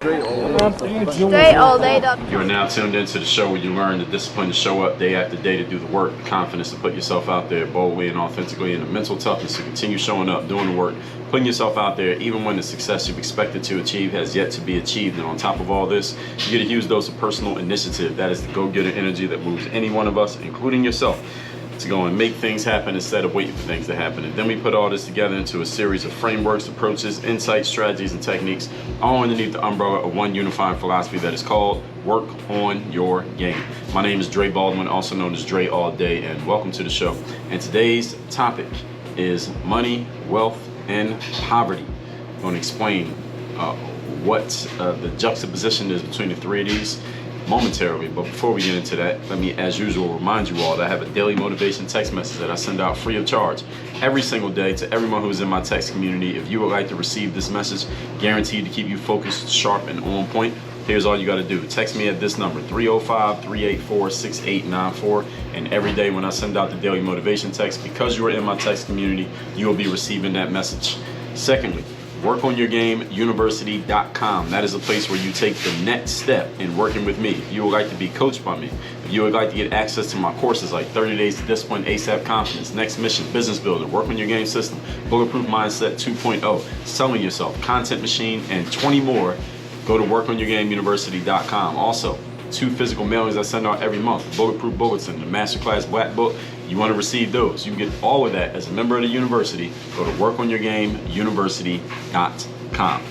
Straight all day. You are now tuned into the show where you learn the discipline to show up day after day to do the work, the confidence to put yourself out there boldly and authentically, and the mental toughness to continue showing up, doing the work, putting yourself out there even when the success you've expected to achieve has yet to be achieved. And on top of all this, you get a huge dose of personal initiative. That is the go-getter energy that moves any one of us, including yourself, to go and make things happen instead of waiting for things to happen. And then we put all this together into a series of frameworks, approaches, insights, strategies, and techniques, all underneath the umbrella of one unifying philosophy that is called work on your game. My name is Dre Baldwin, also known as Dre All Day, and welcome to the show. And today's topic is money, wealth, and poverty. I'm going to explain what the juxtaposition is between the three of these momentarily. But before we get into that, let me, as usual, remind you all that I have a daily motivation text message that I send out free of charge every single day to everyone who is in my text community. If you would like to receive this message, guaranteed to keep you focused, sharp, and on point, here's all you got to do. Text me at this number, 305-384-6894. And every day when I send out the daily motivation text, because you are in my text community, you will be receiving that message. Secondly, workonyourgameuniversity.com. That is a place where you take the next step in working with me. If you would like to be coached by me, if you would like to get access to my courses like 30 Days to Discipline, ASAP Confidence, Next Mission, Business Builder, Work on Your Game System, Bulletproof Mindset 2.0, Selling Yourself, Content Machine, and 20 more, go to workonyourgameuniversity.com. Also, 2 physical mailings I send out every month, the Bulletproof Bulletin, the Masterclass Black Book. You want to receive those, you can get all of that as a member of the university. Go to workonyourgameuniversity.com.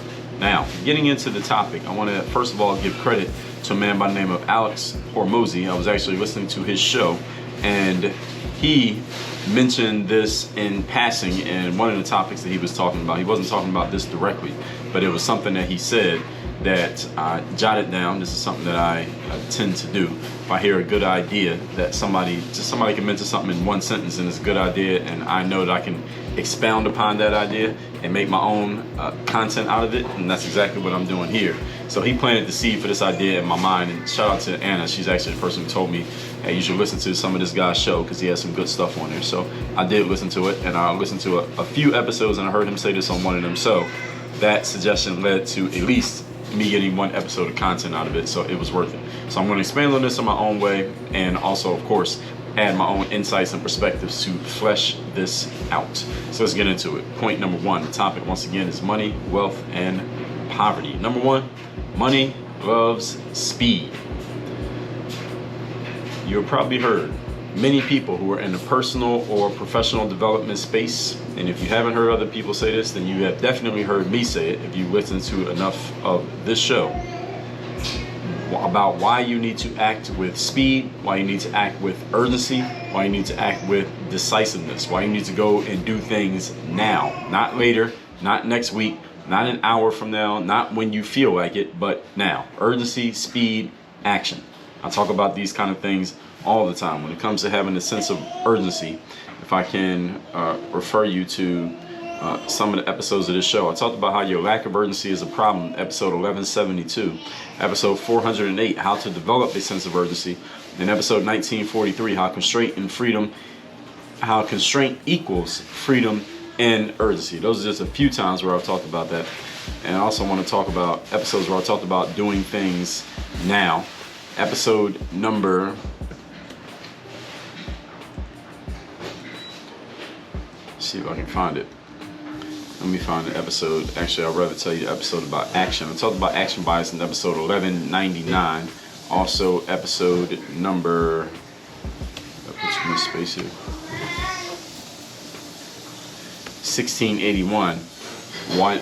Now, getting into the topic, I want to first of all give credit to a man by the name of Alex Hormozy. I was actually listening to his show, and he mentioned this in passing in one of the topics that he was talking about. He wasn't talking about this directly, but it was something that he said that I jotted down. This is something that I tend to do. If I hear a good idea that somebody can mention something in one sentence and it's a good idea, and I know that I can expound upon that idea and make my own content out of it, and that's exactly what I'm doing here. So he planted the seed for this idea in my mind, and shout out to Anna. She's actually the person who told me, hey, you should listen to some of this guy's show because he has some good stuff on there. So I did listen to it, and I listened to a few episodes, and I heard him say this on one of them. So that suggestion led to at least me getting one episode of content out of it, so it was worth it. So I'm going to expand on this in my own way, and also, of course, add my own insights and perspectives to flesh this out. So let's get into it. Point number 1, the topic once again is money, wealth, and poverty. Number 1, money loves speed. You've probably heard many people who are in the personal or professional development space, and if you haven't heard other people say this, then you have definitely heard me say it if you listen to enough of this show, about why you need to act with speed, why you need to act with urgency, why you need to act with decisiveness, why you need to go and do things now, not later, not next week, not an hour from now, not when you feel like it, but now. Urgency, speed, action. I talk about these kind of things all the time. When it comes to having a sense of urgency, if I can refer you to some of the episodes of this show, I talked about how your lack of urgency is a problem, episode 1172, episode 408, how to develop a sense of urgency, and episode 1943, how constraint equals freedom and urgency. Those are just a few times where I've talked about that. And I also want to talk about episodes where I talked about doing things now. Episode number, see if I can find it. Let me find the episode. Actually, I'd rather tell you the episode about action. I talked about action bias in episode 1199. Also, episode number, I'll put you in space here, 1681.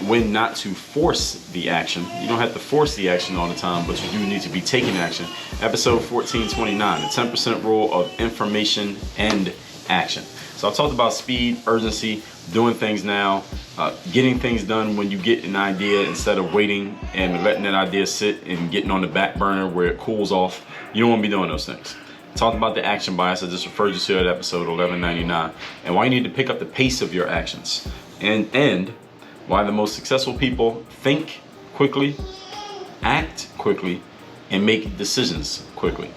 When not to force the action. You don't have to force the action all the time, but you do need to be taking action. Episode 1429, the 10% rule of information and action. So I talked about speed, urgency, doing things now, getting things done when you get an idea instead of waiting and letting that idea sit and getting on the back burner where it cools off. You don't want to be doing those things. Talked about the action bias. I just referred you to that episode 1199, and why you need to pick up the pace of your actions, and why the most successful people think quickly, act quickly, and make decisions quickly.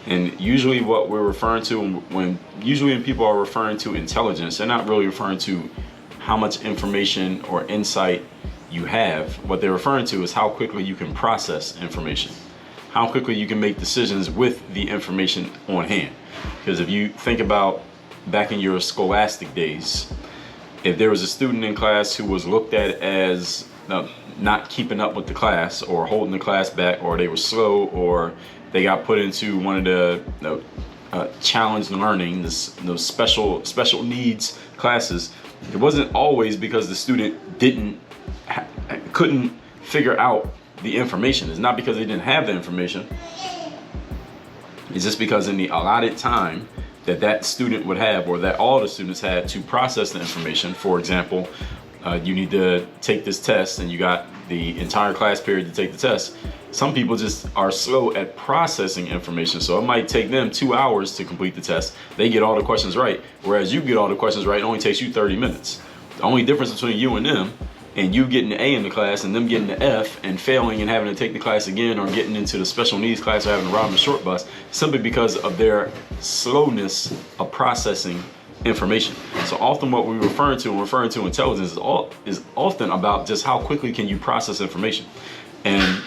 And usually what we're referring to when people are referring to intelligence, they're not really referring to how much information or insight you have. What they're referring to is how quickly you can process information, how quickly you can make decisions with the information on hand. Because if you think about back in your scholastic days, if there was a student in class who was looked at as not keeping up with the class, or holding the class back, or they were slow, or they got put into one of the challenged learning, those special needs classes, it wasn't always because the student couldn't figure out the information. It's not because they didn't have the information. It's just because in the allotted time that student would have, or that all the students had to process the information. For example, you need to take this test and you got the entire class period to take the test. Some people just are slow at processing information, so it might take them 2 hours to complete the test. They get all the questions right, whereas you get all the questions right, it only takes you 30 minutes. The only difference between you and them, and you getting an A in the class and them getting an F and failing and having to take the class again, or getting into the special needs class or having to ride on the short bus, simply because of their slowness of processing information. So often what we're referring to intelligence is often about just how quickly can you process information. And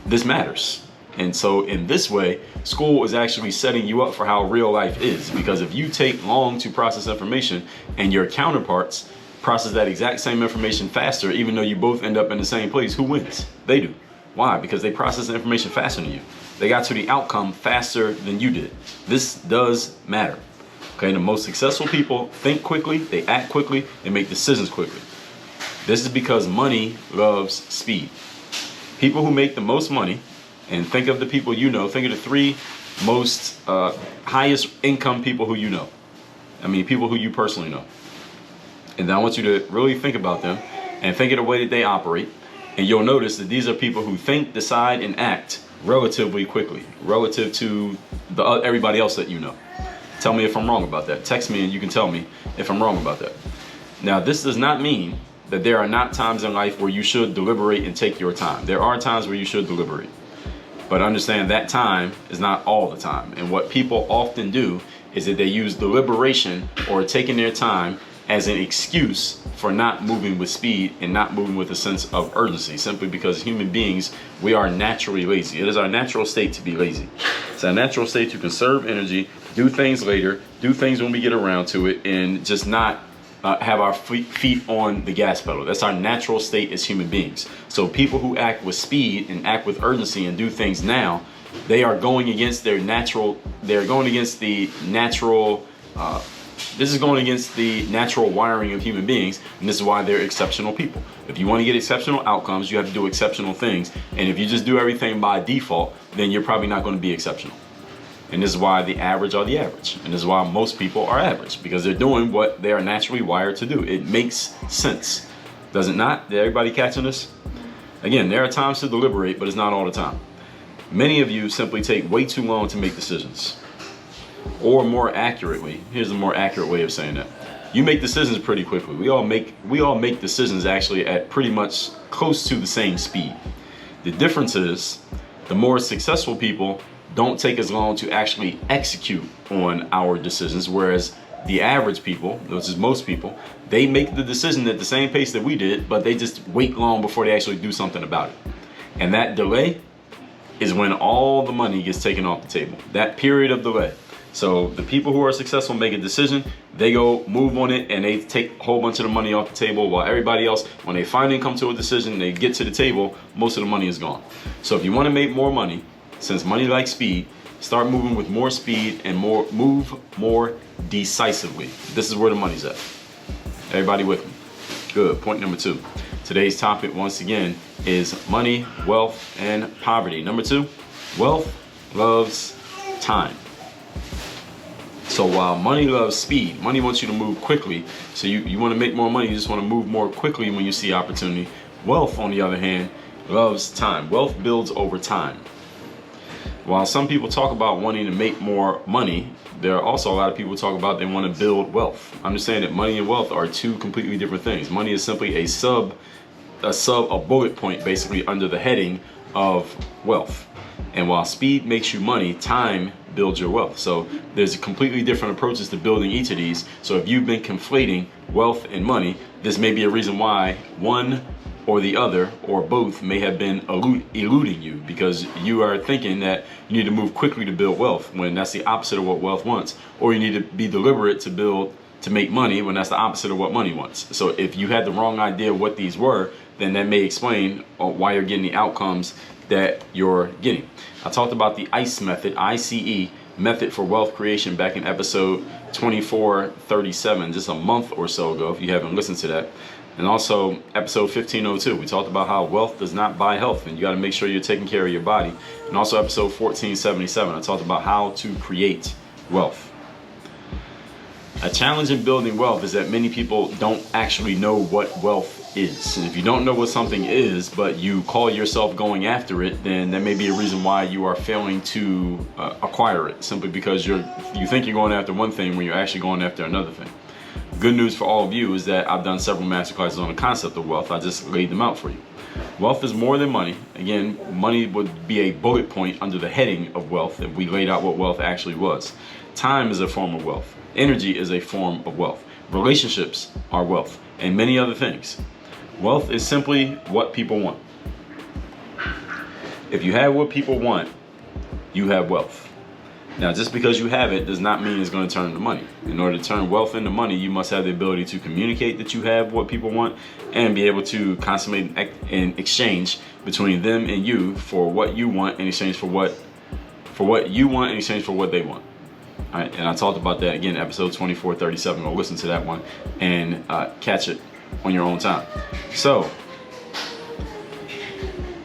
this matters. And so in this way, school is actually setting you up for how real life is. Because if you take long to process information and your counterparts process that exact same information faster, even though you both end up in the same place, who wins? They do. Why? Because they process the information faster than you. They got to the outcome faster than you did. This does matter. Okay, the most successful people think quickly, they act quickly, they make decisions quickly. This is because money loves speed. People who make the most money, and think of the people you know, think of the 3 most highest income people who you know. I mean, people who you personally know. And I want you to really think about them and think of the way that they operate. And you'll notice that these are people who think, decide, and act relatively quickly, relative to everybody else that you know. Tell me if I'm wrong about that. Text me and you can tell me if I'm wrong about that. Now, this does not mean that there are not times in life where you should deliberate and take your time. There are times where you should deliberate. But understand that time is not all the time. And what people often do is that they use deliberation or taking their time as an excuse for not moving with speed and not moving with a sense of urgency, simply because human beings, we are naturally lazy. It is our natural state to be lazy. It's our natural state to conserve energy, do things later, do things when we get around to it, and just not have our feet on the gas pedal. That's our natural state as human beings. So people who act with speed and act with urgency and do things now, they are going against their natural, they're going against the natural, this is going against the natural wiring of human beings, and this is why they're exceptional people. If you want to get exceptional outcomes, you have to do exceptional things. And if you just do everything by default, then you're probably not going to be exceptional. And this is why the average are the average. And this is why most people are average, because they're doing what they are naturally wired to do. It makes sense. Does it not? Is everybody catching this? Again, there are times to deliberate, but it's not all the time. Many of you simply take way too long to make decisions. Or more accurately, here's a more accurate way of saying that. You make decisions pretty quickly. We all make decisions actually at pretty much close to the same speed. The difference is the more successful people don't take as long to actually execute on our decisions, whereas the average people, which is most people, they make the decision at the same pace that we did, but they just wait long before they actually do something about it. And that delay is when all the money gets taken off the table. That period of delay. So the people who are successful make a decision, they go move on it, and they take a whole bunch of the money off the table, while everybody else, when they finally come to a decision, they get to the table, most of the money is gone. So if you want to make more money, since money likes speed, start moving with more speed and move more decisively. This is where the money's at. Everybody with me? Good. Point number 2. Today's topic, once again, is money, wealth, and poverty. Number 2, wealth loves time. So while money loves speed, money wants you to move quickly. So you want to make more money, you just want to move more quickly when you see opportunity. Wealth, on the other hand, loves time. Wealth builds over time. While some people talk about wanting to make more money, there are also a lot of people who talk about they want to build wealth. Understand that money and wealth are 2 completely different things. Money is simply a bullet point basically under the heading of wealth. And while speed makes you money, time builds your wealth. So there's completely different approaches to building each of these. So if you've been conflating wealth and money, this may be a reason why one or the other or both may have been eluding you, because you are thinking that you need to move quickly to build wealth, when that's the opposite of what wealth wants. Or you need to be deliberate to make money, when that's the opposite of what money wants. So if you had the wrong idea of what these were, then that may explain why you're getting the outcomes that you're getting. I talked about the ICE method, ICE method for wealth creation back in episode 2437, just a month or so ago, if you haven't listened to that. And also episode 1502, we talked about how wealth does not buy health, and you got to make sure you're taking care of your body. And also episode 1477, I talked about how to create wealth. A challenge in building wealth is that many people don't actually know what wealth is. And if you don't know what something is, but you call yourself going after it, then that may be a reason why you are failing to acquire it, simply because you think you're going after one thing when you're actually going after another thing. Good news for all of you is that I've done several masterclasses on the concept of wealth. I just laid them out for you. Wealth is more than money. Again, money would be a bullet point under the heading of wealth if we laid out what wealth actually was. Time is a form of wealth. Energy is a form of wealth. Relationships are wealth, and many other things. Wealth is simply what people want. If you have what people want, you have wealth. Now, just because you have it does not mean it's going to turn into money. In order to turn wealth into money, you must have the ability to communicate that you have what people want, and be able to consummate an exchange between them and you for what you want in exchange for what you want in exchange for what they want. All right, and I talked about that again, episode 2437. Go listen to that one and catch it on your own time. So,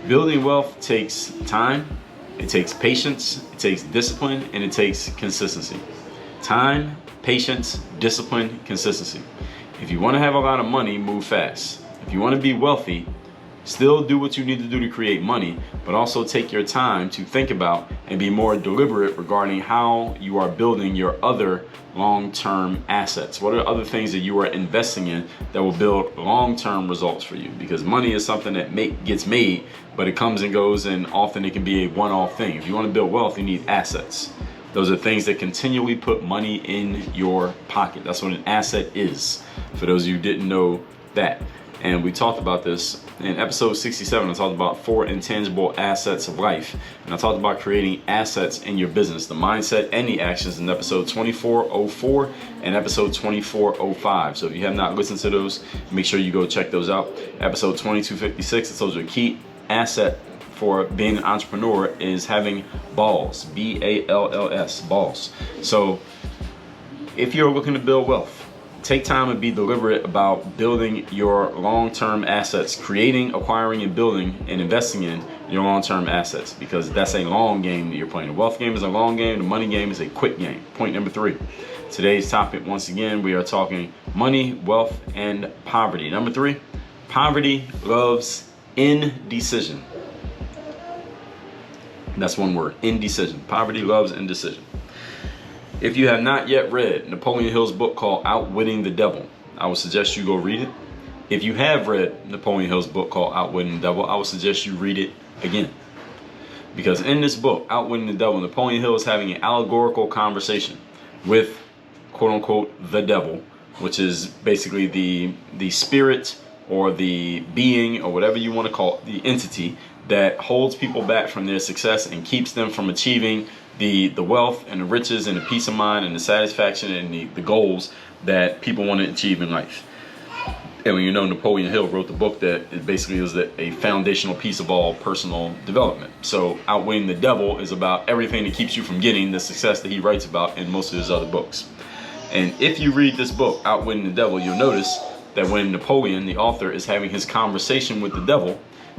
building wealth takes time, it takes patience, it takes discipline, and it takes consistency. Time, patience, discipline, consistency. If you want to have a lot of money, move fast. If you want to be wealthy, still do what you need to do to create money, but also take your time to think about and be more deliberate regarding how you are building your other long-term assets. What are other things that you are investing in that will build long-term results for you? Because money is something that gets made, but it comes and goes, and often it can be a one-off thing. If you want to build wealth, you need assets. Those are things that continually put money in your pocket. That's what an asset is, for those of you who didn't know that. And we talked about this in episode 67. I talked about 4 intangible assets of life. And I talked about creating assets in your business, the mindset and the actions, in episode 2404 and episode 2405. So if you have not listened to those, make sure you go check those out. Episode 2256, I told you a key asset for being an entrepreneur is having balls, B-A-L-L-S, balls. So if you're looking to build wealth, take time and be deliberate about building your long-term assets, creating, acquiring, and building and investing in your long-term assets, because that's a long game that you're playing. The wealth game is a long game. The money game is a quick game. Point number 3. Today's topic, once again, we are talking money, wealth, and poverty. Number 3, poverty loves indecision. That's one word, indecision. Poverty loves indecision. If you have not yet read Napoleon Hill's book called Outwitting the Devil, I would suggest you go read it. If you have read Napoleon Hill's book called Outwitting the Devil, I would suggest you read it again. Because in this book, Outwitting the Devil, Napoleon Hill is having an allegorical conversation with, quote unquote, the devil, which is basically the spirit or the being, or whatever you want to call it, the entity that holds people back from their success and keeps them from achieving the wealth and the riches and the peace of mind and the satisfaction and the goals that people want to achieve in life. And when you know, Napoleon Hill wrote the book that it basically is a foundational piece of all personal development. So Outwitting the Devil is about everything that keeps you from getting the success that he writes about in most of his other books. And if you read this book, Outwitting the Devil, you'll notice that when Napoleon, the author, is having his conversation with the devil,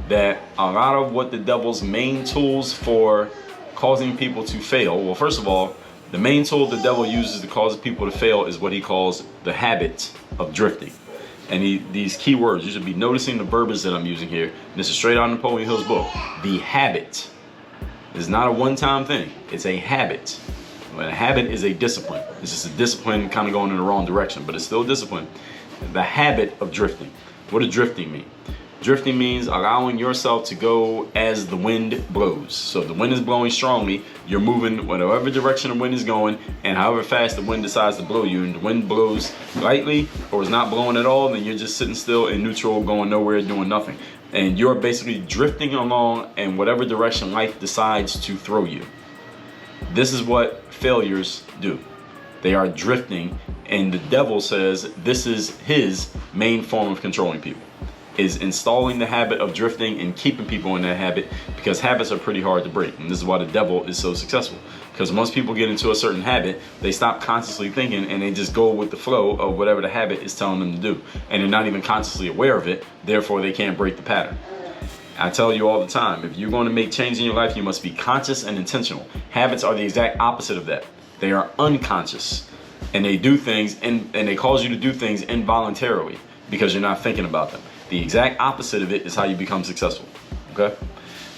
that a lot of what the devil's main tools for causing people to fail, well, first of all, the main tool the devil uses to cause people to fail is what he calls the habit of drifting. And these key words, you should be noticing the verbiage that I'm using here. And this is straight out of Napoleon Hill's book. The habit is not a one-time thing. It's a habit. Well, a habit is a discipline. It's just a discipline kind of going in the wrong direction, but it's still discipline. The habit of drifting. What does drifting mean? Drifting means allowing yourself to go as the wind blows. So if the wind is blowing strongly, you're moving whatever direction the wind is going, and however fast the wind decides to blow you, and the wind blows lightly or is not blowing at all, then you're just sitting still in neutral, going nowhere, doing nothing. And you're basically drifting along in whatever direction life decides to throw you. This is what failures do. They are drifting, and the devil says this is his main form of controlling people, is installing the habit of drifting and keeping people in that habit, because habits are pretty hard to break. And this is why the devil is so successful, because once people get into a certain habit, they stop consciously thinking and they just go with the flow of whatever the habit is telling them to do, and they're not even consciously aware of it, therefore they can't break the pattern. I tell you all the time, if you're going to make change in your life, you must be conscious and intentional. Habits are the exact opposite of that. They are unconscious, and they do things and they cause you to do things involuntarily because you're not thinking about them. The exact opposite of it is how you become successful. Okay?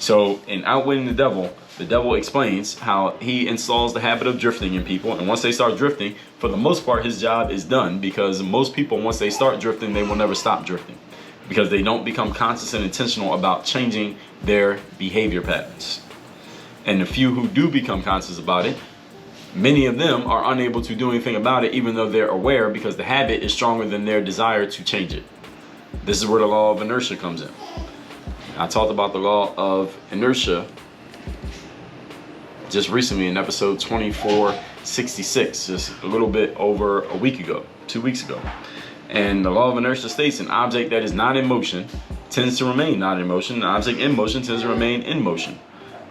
So in Outwitting the Devil explains how he installs the habit of drifting in people, and once they start drifting, for the most part, his job is done, because most people, once they start drifting, they will never stop drifting, because they don't become conscious and intentional about changing their behavior patterns. And the few who do become conscious about it, many of them are unable to do anything about it, even though they're aware, because the habit is stronger than their desire to change it. This is where the law of inertia comes in. I talked about the law of inertia just recently in episode 2466, just a little bit over a week ago, 2 weeks ago. And the law of inertia states an object that is not in motion tends to remain not in motion. An object in motion tends to remain in motion.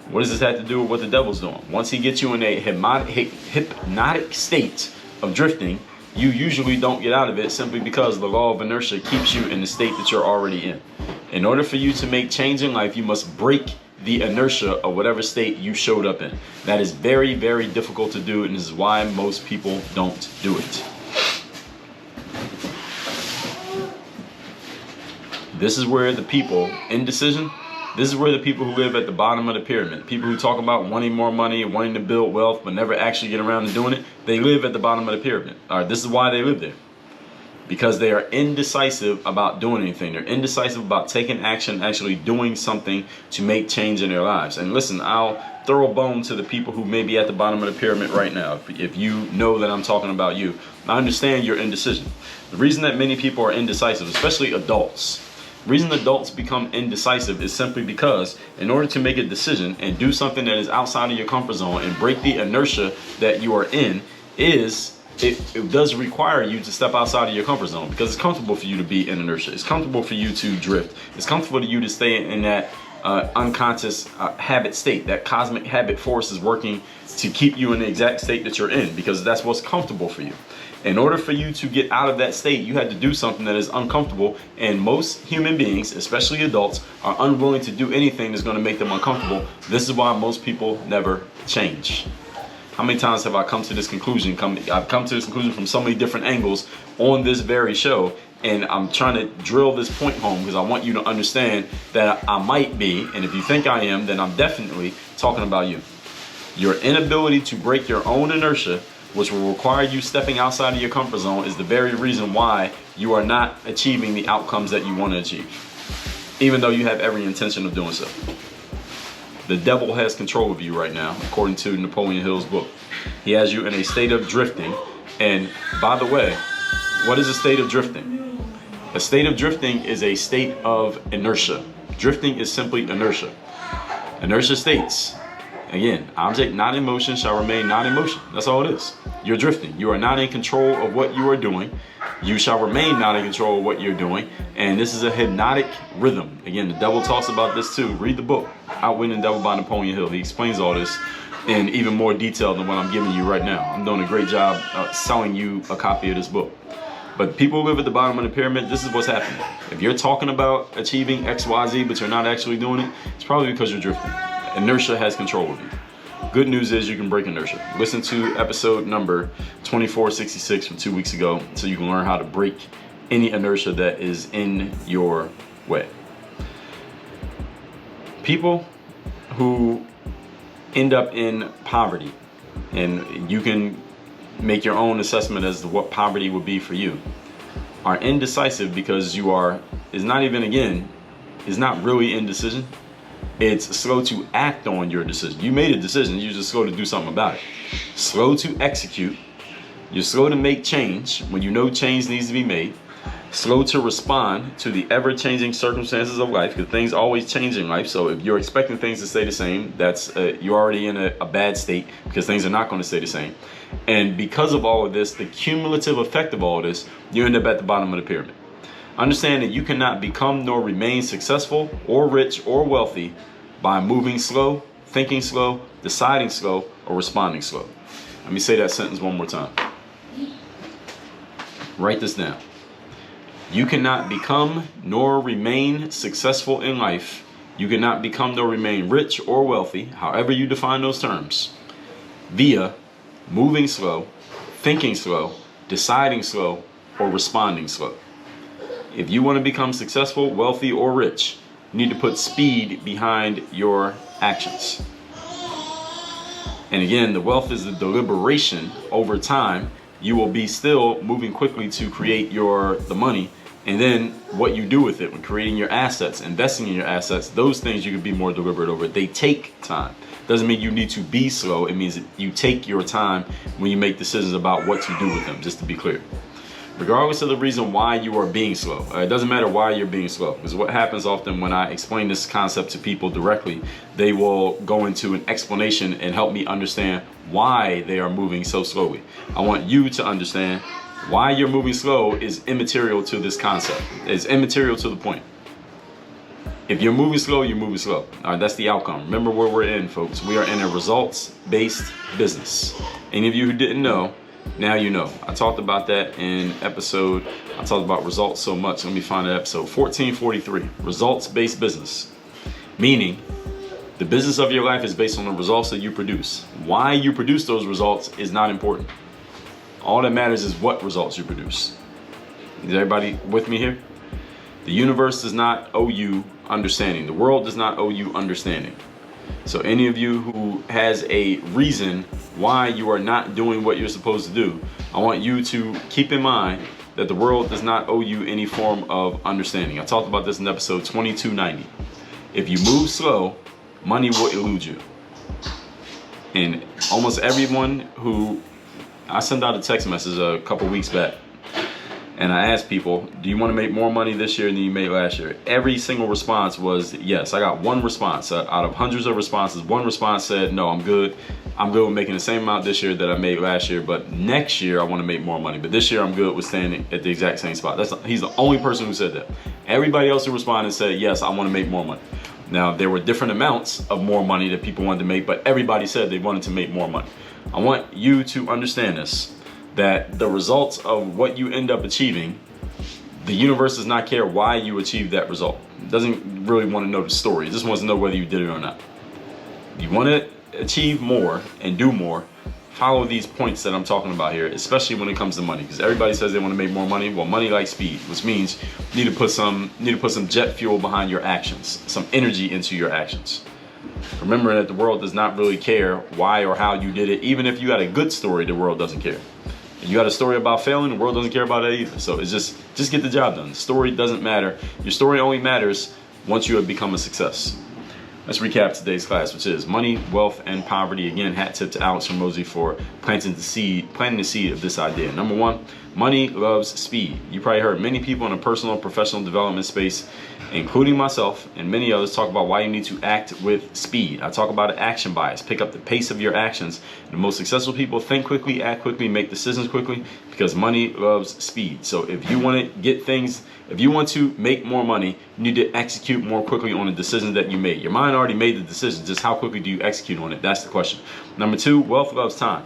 What does this have to do with what the devil's doing? Once he gets you in a hypnotic state of drifting, you usually don't get out of it, simply because the law of inertia keeps you in the state that you're already in. In order for you to make change in life, you must break the inertia of whatever state you showed up in. That is very, very difficult to do, and this is why most people don't do it. This is where the people, indecision, this is where the people who live at the bottom of the pyramid, people who talk about wanting more money, wanting to build wealth, but never actually get around to doing it, they live at the bottom of the pyramid. All right, this is why they live there. Because they are indecisive about doing anything. They're indecisive about taking action, actually doing something to make change in their lives. And listen, I'll throw a bone to the people who may be at the bottom of the pyramid right now. If you know that I'm talking about you, I understand your indecision. The reason that many people are indecisive, especially adults, the reason adults become indecisive is simply because in order to make a decision and do something that is outside of your comfort zone and break the inertia that you are in, it does require you to step outside of your comfort zone, because it's comfortable for you to be in inertia. It's comfortable for you to drift. It's comfortable for you to stay in that unconscious habit state. That cosmic habit force is working to keep you in the exact state that you're in, because that's what's comfortable for you. In order for you to get out of that state, you had to do something that is uncomfortable, and most human beings, especially adults, are unwilling to do anything that's going to make them uncomfortable. This is why most people never change. How many times have I come to this conclusion? I've come to this conclusion from so many different angles on this very show, and I'm trying to drill this point home because I want you to understand that I might be, and if you think I am, then I'm definitely talking about you. Your inability to break your own inertia, which will require you stepping outside of your comfort zone, is the very reason why you are not achieving the outcomes that you want to achieve, even though you have every intention of doing so. The devil has control of you right now, according to Napoleon Hill's book. He has you in a state of drifting. And by the way, what is a state of drifting? A state of drifting is a state of inertia. Drifting is simply inertia. Inertia states, again, object not in motion shall remain not in motion. That's all it is. You're drifting. You are not in control of what you are doing. You shall remain not in control of what you're doing. And this is a hypnotic rhythm. Again, the devil talks about this too. Read the book, Outwitting the Devil by Napoleon Hill. He explains all this in even more detail than what I'm giving you right now. I'm doing a great job selling you a copy of this book. But people who live at the bottom of the pyramid, this is what's happening. If you're talking about achieving XYZ, but you're not actually doing it, it's probably because you're drifting. Inertia has control of you. Good news is you can break inertia. Listen to episode number 2466 from 2 weeks ago so you can learn how to break any inertia that is in your way. People who end up in poverty, and you can make your own assessment as to what poverty would be for you, are indecisive because is not really indecision. It's slow to act on your decision. You made a decision, you're just slow to do something about it. Slow to execute. You're slow to make change when you know change needs to be made. Slow to respond to the ever-changing circumstances of life, because things always change in life. So if you're expecting things to stay the same, that's you're already in a bad state, because things are not going to stay the same. And because of all of this, the cumulative effect of all of this, you end up at the bottom of the pyramid. Understand that you cannot become nor remain successful or rich or wealthy by moving slow, thinking slow, deciding slow, or responding slow. Let me say that sentence one more time. Write this down. You cannot become nor remain successful in life. You cannot become nor remain rich or wealthy, however you define those terms, via moving slow, thinking slow, deciding slow, or responding slow. If you want to become successful, wealthy, or rich, you need to put speed behind your actions. And again, the wealth is the deliberation over time. You will be still moving quickly to create the money, and then what you do with it when creating your assets, investing in your assets, those things you can be more deliberate over. They take time. Doesn't mean you need to be slow. It means that you take your time when you make decisions about what to do with them, just to be clear. Regardless of the reason why you are being slow, it doesn't matter why you're being slow, because what happens often when I explain this concept to people directly, they will go into an explanation and help me understand why they are moving so slowly. I want you to understand why you're moving slow is immaterial to this concept. It's immaterial to the point. If you're moving slow, you're moving slow. All right, that's the outcome. Remember where we're in, folks. We are in a results-based business. Any of you who didn't know, now you know. I talked about that in episode, I talked about results so much. Let me find that episode, 1443, results-based business. Meaning, the business of your life is based on the results that you produce. Why you produce those results is not important. All that matters is what results you produce. Is everybody with me here? The universe does not owe you understanding. The world does not owe you understanding. So any of you who has a reason why you are not doing what you're supposed to do, I want you to keep in mind that the world does not owe you any form of understanding. I talked about this in episode 2290. If you move slow, money will elude you. And almost everyone who, I sent out a text message a couple weeks back, and I asked people, do you want to make more money this year than you made last year? Every single response was yes. I got one response out of hundreds of responses. One response said, no, I'm good. I'm good with making the same amount this year that I made last year, but next year I want to make more money. But this year I'm good with staying at the exact same spot. He's the only person who said that. Everybody else who responded said, yes, I want to make more money. Now, there were different amounts of more money that people wanted to make, but everybody said they wanted to make more money. I want you to understand this, that the results of what you end up achieving, the universe does not care why you achieved that result. It doesn't really want to know the story. It just wants to know whether you did it or not. You want to achieve more and do more, follow these points that I'm talking about here, especially when it comes to money, because everybody says they want to make more money. Well, money likes speed, which means you need to put some jet fuel behind your actions, some energy into your actions. Remember that the world does not really care why or how you did it. Even if you got a good story, the world doesn't care. If you got a story about failing, the world doesn't care about it either. So it's just get the job done. The story doesn't matter. Your story only matters once you have become a success. Let's recap today's class, which is money, wealth, and poverty. Again, hat tip to Alex Hormozi for planting the seed of this idea. Number one, money loves speed. You probably heard many people in the personal and professional development space, including myself and many others, talk about why you need to act with speed. I talk about action bias. Pick up the pace of your actions. The most successful people think quickly, act quickly, make decisions quickly, because money loves speed. So if you want to get things, if you want to make more money, you need to execute more quickly on the decisions that you made. Your mind already made the decision, just how quickly do you execute on it? That's the question. Number two, wealth loves time.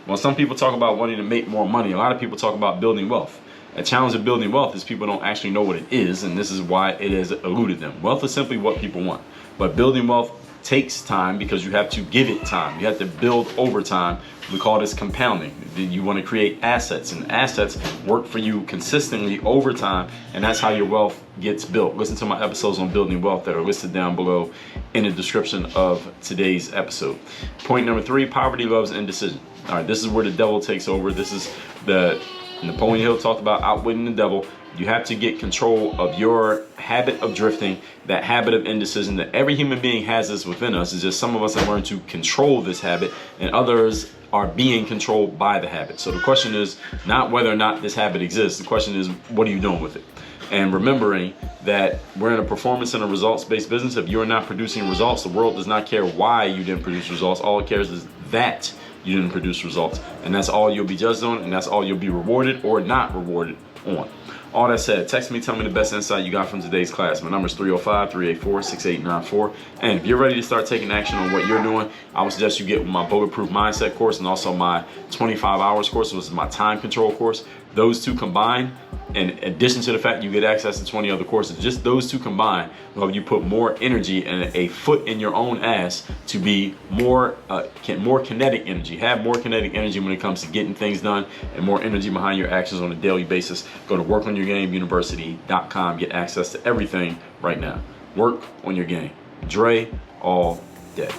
Well, some people talk about wanting to make more money. A lot of people talk about building wealth. A challenge of building wealth is people don't actually know what it is, and this is why it has eluded them. Wealth is simply what people want. But building wealth takes time because you have to give it time. You have to build over time. We call this compounding. You want to create assets, and assets work for you consistently over time, and that's how your wealth gets built. Listen to my episodes on building wealth that are listed down below in the description of today's episode. Point number three, poverty loves indecision. All right, this is where the devil takes over. This is the Napoleon Hill talked about outwitting the devil. You have to get control of your habit of drifting, that habit of indecision that every human being has this within us. It's just some of us have learned to control this habit and others are being controlled by the habit. So the question is not whether or not this habit exists. The question is, what are you doing with it? And remembering that we're in a performance and a results-based business. If you're not producing results, the world does not care why you didn't produce results. All it cares is that you didn't produce results. And that's all you'll be judged on, and that's all you'll be rewarded or not rewarded on. All that said, text me, tell me the best insight you got from today's class. My number is 305-384-6894. And if you're ready to start taking action on what you're doing, I would suggest you get my Bulletproof Mindset course and also my 25 hours course, which is my time control course. Those two combined, in addition to the fact you get access to 20 other courses, just those two combined will help you put more energy and a foot in your own ass to be more kinetic energy. Have more kinetic energy when it comes to getting things done and more energy behind your actions on a daily basis. Go to workonyourgameuniversity.com. Get access to everything right now. Work on your game. Dre all day.